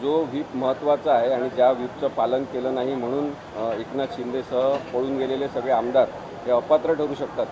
जो व्हीप महत्त्वाचा आहे आणि ज्या व्हीपचं पालन केलं नाही म्हणून एकनाथ शिंदेसह पळून गेलेले सगळे आमदार हे अपात्र ठरू शकतात.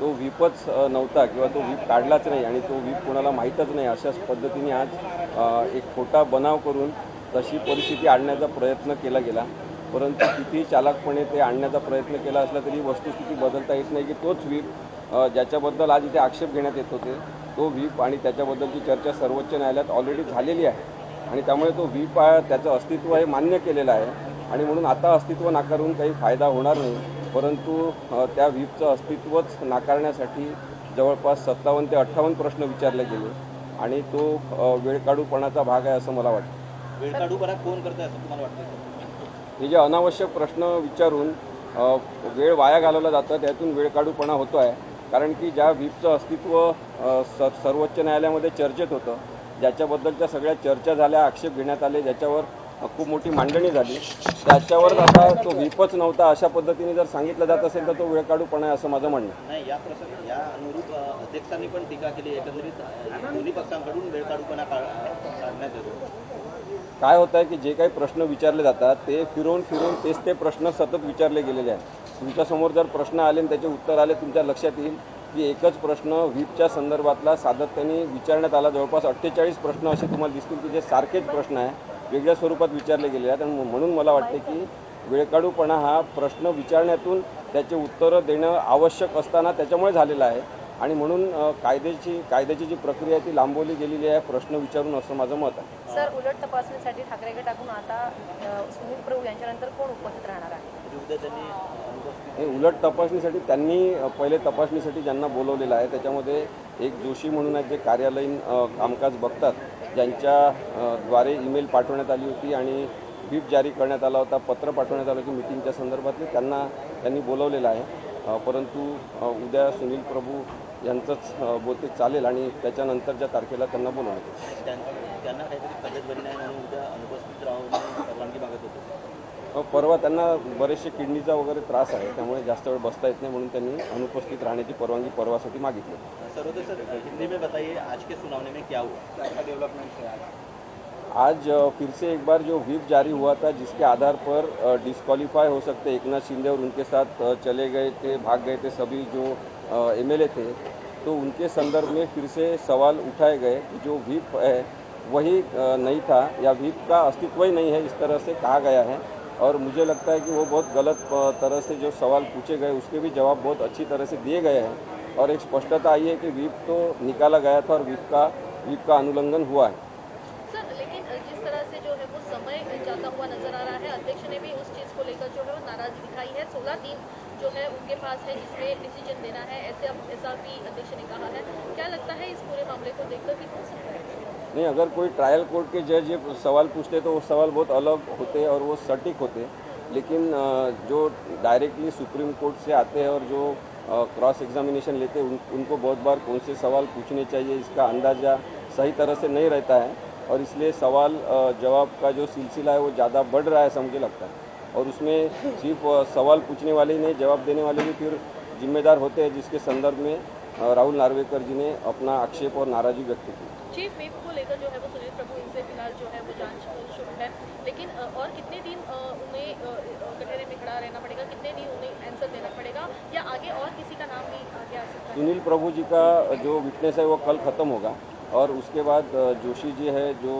तो व्हीपच नव्हता किंवा तो व्हीप काढलाच नाही आणि तो व्हीप कोणाला माहीतच नाही अशाच पद्धतीने आज एक खोटा बनाव करून तशी परिस्थिती आणण्याचा प्रयत्न केला गेला. परंतु कितीही चालाकपणे ते आणण्याचा प्रयत्न केला असला तरी वस्तुस्थिती बदलता येत नाही की तोच व्हीप ज्याच्याबद्दल आज इथे आक्षेप घेण्यात येत होते तो व्हीप आणि त्याच्याबद्दलची चर्चा सर्वोच्च न्यायालयात ऑलरेडी झालेली आहे आणि त्यामुळे तो व्हीप त्याचं अस्तित्व हे मान्य केलेलं आहे आणि म्हणून आता अस्तित्व नाकारून काही फायदा होणार नाही. परंतु त्या व्हीपचं अस्तित्वच नाकारण्यासाठी जवळपास 57 ते 58 प्रश्न विचारले गेले आणि तो वेळकाढूपणाचा भाग आहे असं मला वाटतं. वेळकाढूपणा कोण करतंय असं तुम्हाला वाटतं? हे जे अनावश्यक प्रश्न विचारून वेळ वाया घालवला जातं त्यातून वेळकाढूपणा होतो आहे. कारण की ज्या व्हीपचं अस्तित्व सर्वोच्च न्यायालयामध्ये चर्चेत होतं, ज्याच्याबद्दलच्या सगळ्या चर्चा झाल्या, आक्षेप घेण्यात आले, ज्याच्यावर खूप मोठी मांडणी झाली, त्याच्यावर आता तो व्हीपच नव्हता अशा पद्धतीने जर सांगितलं जात असेल तर तो वेळकाढूपणा आहे असं माझं म्हणणं नाही. या प्रसंगी या अनुरूप अध्यक्षांनी पण टीका केली. एकंदरीत दोन्ही पक्षांकडून वेळकाढूपणा काढण्यात येतो. काय होतं आहे की जे काही प्रश्न विचारले जातात ते फिरून फिरून तेच ते प्रश्न सतत विचारले गेलेले आहेत. तुमच्यासमोर जर प्रश्न आले आणि त्याचे उत्तर आले तुमच्या लक्षात येईल की एकच प्रश्न व्हीपच्या संदर्भातला सातत्याने विचारण्यात आला. जवळपास 48 प्रश्न असे तुम्हाला दिसतील की जे सारखेच प्रश्न आहे वेगळ्या स्वरूपात विचारले गेले आहेत आणि म्हणून मला वाटते की वेळकाढूपणा हा प्रश्न विचारण्यातून त्याचे उत्तरं देणं आवश्यक असताना त्याच्यामुळे झालेला आहे आणि म्हणून कायद्याची जी प्रक्रिया आहे ती लांबवली गेलेली आहे प्रश्न विचारून असं माझं मत आहे. सर, उलट तपासणीसाठी ठाकरे गटाकडून आता सुनील प्रभू यांच्यानंतर कोण उपस्थित राहणार आहे? हे उलट तपासणीसाठी त्यांनी पहिले तपासणीसाठी ज्यांना बोलवलेलं आहे त्याच्यामध्ये एक जोशी म्हणून आहेत जे कार्यालयीन कामकाज बघतात, ज्यांच्या द्वारे ईमेल पाठवण्यात आली होती आणि व्हीप जारी करण्यात आला होता, पत्र पाठवण्यात आलं होतं मीटिंगच्या संदर्भातले, त्यांनी बोलवलेलं आहे. परंतु उद्या सुनील प्रभू यांचंच बहुतेक चालेल आणि त्याच्यानंतरच्या तारखेला त्यांना बोलवण्यात येईल. त्यांना काहीतरी तब्येत बरी नाही म्हणून उद्या अनुपस्थित राहून परवानगी मागत होते. परवा त्यांना बरेचसे किडनीचा वगैरे त्रास आहे त्यामुळे जास्त वेळ बसता येत नाही म्हणून त्यांनी अनुपस्थित राहण्याची परवानगी परवासाठी मागितली. सर्वोदय सर, हिंदी में बताइए आज के सुनावने में क्या हुआ, क्या डेवलपमेंट है आज फिर से एक बार जो व्हीप जारी हुआ था जिसके आधार पर डिस्क्वालीफाई हो सकते एकनाथ शिंदे और उनके साथ चले गए थे, भाग गए थे सभी जो एमएलए थे, तो उनके संदर्भ में फिर से सवाल उठाए गए कि जो व्हीप है वही नहीं था या व्हीप का अस्तित्व ही नहीं है, इस तरह से कहा गया है. और मुझे लगता है कि वो बहुत गलत तरह से जो सवाल पूछे गए उसके भी जवाब बहुत अच्छी तरह से दिए गए हैं और एक स्पष्टता आई है कि व्हीप तो निकाला गया था और व्हीप का अनुल्लंघन हुआ है. सर, लेकिन जिस तरह से जो है वो समय जाता हुआ नजर आ रहा है, अध्यक्ष ने भी उस चीज़ को लेकर जो है वो नाराजगी दिखाई है. 16 दिन जो है उनके पास है जिसमें डिसीजन देना है, ऐसा भी अध्यक्ष ने कहा है. क्या लगता है इस पूरे मामले को देखकर भी हो सकता है? नहीं, अगर कोई ट्रायल कोर्ट के जज ये सवाल पूछते तो वो सवाल बहुत अलग होते और वो सटीक होते, लेकिन जो डायरेक्टली सुप्रीम कोर्ट से आते हैं और जो क्रॉस एग्जामिनेशन लेते हैं उनको बहुत बार कौन से सवाल पूछने चाहिए इसका अंदाज़ा सही तरह से नहीं रहता है और इसलिए सवाल जवाब का जो सिलसिला है वो ज़्यादा बढ़ रहा है ऐसा मुझे लगता है. और उसमें सिर्फ सवाल पूछने वाले ही नहीं, जवाब देने वाले भी फिर जिम्मेदार होते हैं, जिसके संदर्भ में राहुल नार्वेकर जी ने अपना आक्षेप और नाराज़गी व्यक्त की. चीफ व्हिप को लेकर जो है वो सुनील प्रभु इनसे फिलहाल जो है वो जांच शुरू है, लेकिन और कितने दिन उन्हें कटहरे में खड़ा रहना पड़ेगा, कितने दिन उन्हें आंसर देना पड़ेगा या आगे और किसी का नाम भी आगे आ सकता है? सुनील प्रभु जी का जो विटनेस है वो कल ख़त्म होगा और उसके बाद जोशी जी है जो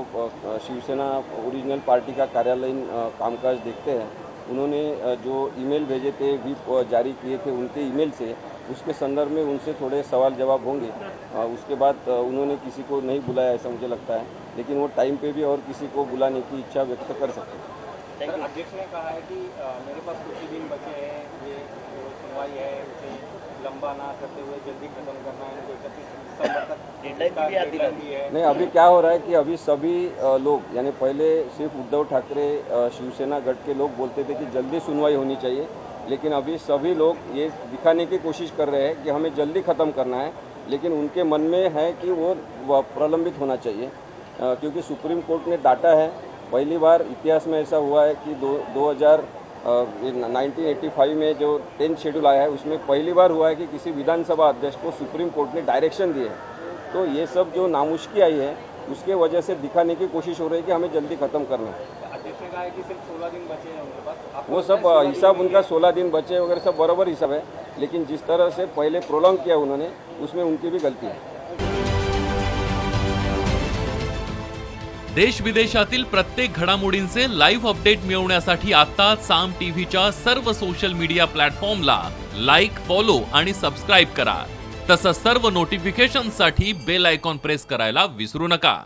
शिवसेना ओरिजिनल पार्टी का कार्यालयीन कामकाज देखते हैं, उन्होंने जो ईमेल भेजे थे व्हीप जारी किए थे उनके ईमेल से, उसके संदर्भ में उनसे थोड़े सवाल जवाब होंगे. उसके बाद उन्होंने किसी को नहीं बुलाया ऐसा मुझे लगता है, लेकिन वो टाइम पे भी और किसी को बुलाने की इच्छा व्यक्त कर सकते हैं. अध्यक्ष ने कहा है कि मेरे पास कुछ ही दिन बचे हैं, ये जो सुनवाई है उसे लंबा ना करते हुए जल्दी खत्म करना है, 31 दिसंबर तक डेडलाइन भी है. नहीं, अभी क्या हो रहा है कि अभी सभी लोग यानी पहले सिर्फ उद्धव ठाकरे शिवसेना गठ के लोग बोलते थे कि जल्दी सुनवाई होनी चाहिए, लेकिन अभी सभी लोग ये दिखाने की कोशिश कर रहे हैं कि हमें जल्दी ख़त्म करना है, लेकिन उनके मन में है कि वो प्रलंबित होना चाहिए. क्योंकि सुप्रीम कोर्ट ने डाटा है, पहली बार इतिहास में ऐसा हुआ है कि 1985 में जो 10th शेड्यूल आया है उसमें पहली बार हुआ है कि किसी विधानसभा अध्यक्ष को सुप्रीम कोर्ट ने डायरेक्शन दिए. तो ये सब जो नामुश्की आई है उसके वजह से दिखाने की कोशिश हो रही है कि हमें जल्दी ख़त्म करना है। अध्यक्ष ने कहा है कि सिर्फ 16 दिन बचे हैं उनके पास। आपको वो लगता सब है 16 हिसाब दिन उनका 16 दिन बचे वगैरह सब बराबर हिसाब है, लेकिन जिस तरह से पहले प्रोलॉन्ग किया उन्होंने उसमें उनकी भी गलती है। देश विदेशातील प्रत्येक घडामोडींचे लाईव्ह अपडेट मिळवण्यासाठी आता साम टीव्हीच्या सर्व सोशल मीडिया प्लॅटफॉर्मला लाईक, फॉलो आणि सबस्क्राईब करा। तसंच सर्व नोटिफिकेशनसाठी बेल आयकॉन प्रेस करायला विसरू नका।